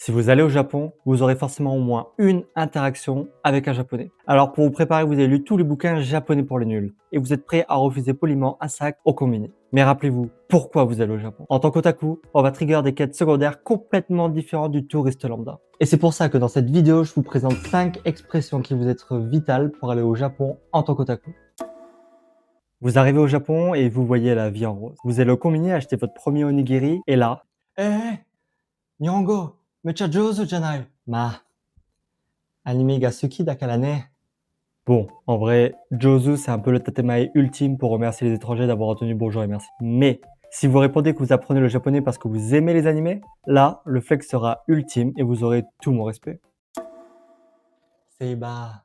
Si vous allez au Japon, vous aurez forcément au moins une interaction avec un japonais. Alors pour vous préparer, vous avez lu tous les bouquins japonais pour les nuls et vous êtes prêt à refuser poliment un sac au combini. Mais rappelez-vous, pourquoi vous allez au Japon? En tant qu'otaku, on va trigger des quêtes secondaires complètement différentes du touriste lambda. Et c'est pour ça que dans cette vidéo, je vous présente 5 expressions qui vous être vitales pour aller au Japon en tant qu'otaku. Vous arrivez au Japon et vous voyez la vie en rose. Vous allez au combini acheter votre premier onigiri et là, Nihongo, mecha jouzu janai. Anime ga suki da kara ne. Bon, en vrai, Jozu, c'est un peu le tatemae ultime pour remercier les étrangers d'avoir entendu bonjour et merci. Mais, si vous répondez que vous apprenez le japonais parce que vous aimez les animés, là, le flex sera ultime et vous aurez tout mon respect. Seiba,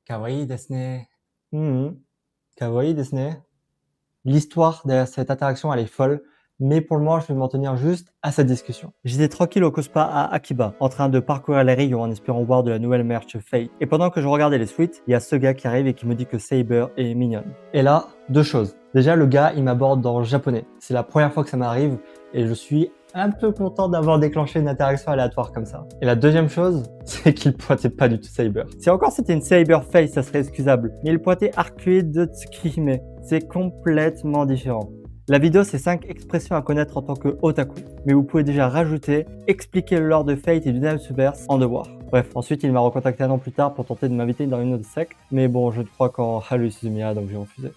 kawaii desu ne. Kawaii desu ne. L'histoire derrière cette interaction, elle est folle, mais pour le moment, je vais m'en tenir juste à cette discussion. J'étais tranquille au Cospa à Akiba, en train de parcourir les rayons en espérant voir de la nouvelle merch Fate. Et pendant que je regardais les suites, il y a ce gars qui arrive et qui me dit que Saber est mignonne. Et là, deux choses. Déjà, le gars, il m'aborde dans le japonais. C'est la première fois que ça m'arrive et je suis un peu content d'avoir déclenché une interaction aléatoire comme ça. Et la deuxième chose, c'est qu'il pointait pas du tout Saber. Si encore c'était une Saber face, ça serait excusable. Mais il pointait Arcueil de Tsukihime. C'est complètement différent. La vidéo, c'est 5 expressions à connaître en tant que otaku. Mais vous pouvez déjà rajouter, expliquer le lore de Fate et du Nanoverse en devoir. Bref, ensuite il m'a recontacté un an plus tard pour tenter de m'inviter dans une autre secte. Mais bon, je crois qu'en Haru Suzumiya, donc j'ai refusé.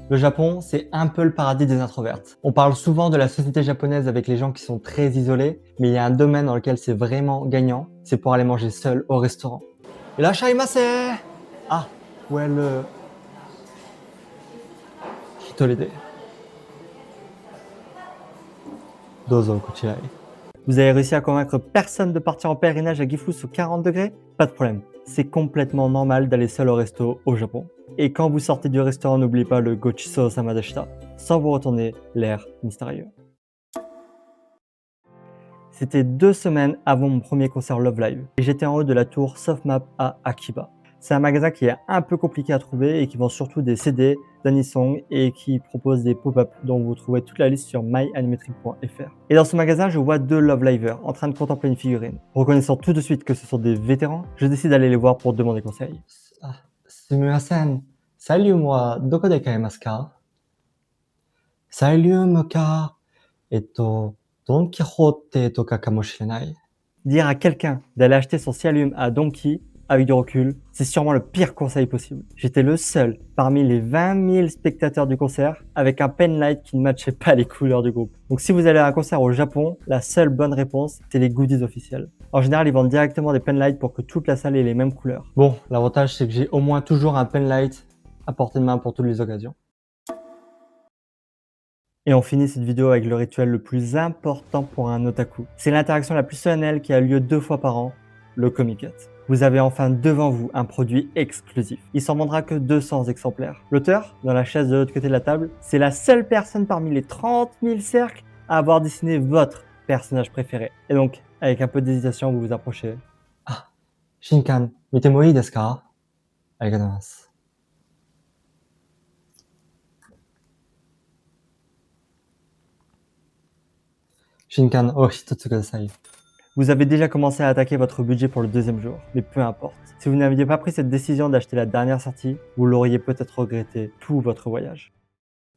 Le Japon, c'est un peu le paradis des introvertes. On parle souvent de la société japonaise avec les gens qui sont très isolés, mais il y a un domaine dans lequel c'est vraiment gagnant, c'est pour aller manger seul au restaurant. Irashaimase! Ah, well... Hitolede. Dozo kochirai. Vous avez réussi à convaincre personne de partir en pèlerinage à Gifu sous 40 degrés? Pas de problème. C'est complètement normal d'aller seul au resto au Japon. Et quand vous sortez du restaurant, n'oubliez pas le Gochiso Samadashita, sans vous retourner l'air mystérieux. C'était 2 semaines avant mon premier concert Love Live, et j'étais en haut de la tour Softmap à Akiba. C'est un magasin qui est un peu compliqué à trouver et qui vend surtout des CD, d'Anisong et qui propose des pop-up dont vous trouvez toute la liste sur myanimetrip.fr. Et dans ce magasin, je vois 2 Love Livers en train de contempler une figurine. Reconnaissant tout de suite que ce sont des vétérans, je décide d'aller les voir pour demander conseil. Sumimasen, Salium wa doko de kaemasu ka? Salium ka, Don Quijote toka kamoshirenai. Dire à quelqu'un d'aller acheter son Salium à Donkey, avec du recul, c'est sûrement le pire conseil possible. J'étais le seul parmi les 20 000 spectateurs du concert avec un penlight qui ne matchait pas les couleurs du groupe. Donc si vous allez à un concert au Japon, la seule bonne réponse, c'est les goodies officiels. En général, ils vendent directement des penlights pour que toute la salle ait les mêmes couleurs. Bon, l'avantage c'est que j'ai au moins toujours un penlight à portée de main pour toutes les occasions. Et on finit cette vidéo avec le rituel le plus important pour un otaku. C'est l'interaction la plus solennelle qui a lieu 2 fois par an, le Comiket. Vous avez enfin devant vous un produit exclusif. Il s'en vendra que 200 exemplaires. L'auteur, dans la chaise de l'autre côté de la table, c'est la seule personne parmi les 30 000 cercles à avoir dessiné votre personnage préféré. Et donc, avec un peu d'hésitation, vous vous approchez. Ah, Shinkan, mite mo ii desu ka? Arigatou gozaimasu. Shinkan o hitotsu kudasai. Vous avez déjà commencé à attaquer votre budget pour le 2e jour, mais peu importe. Si vous n'aviez pas pris cette décision d'acheter la dernière sortie, vous l'auriez peut-être regretté tout votre voyage.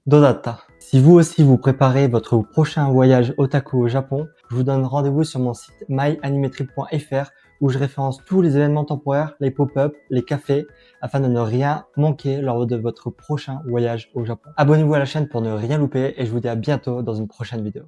Dodatta. Si vous aussi vous préparez votre prochain voyage otaku au Japon, je vous donne rendez-vous sur mon site myanimetrip.fr où je référence tous les événements temporaires, les pop-up, les cafés, afin de ne rien manquer lors de votre prochain voyage au Japon. Abonnez-vous à la chaîne pour ne rien louper et je vous dis à bientôt dans une prochaine vidéo.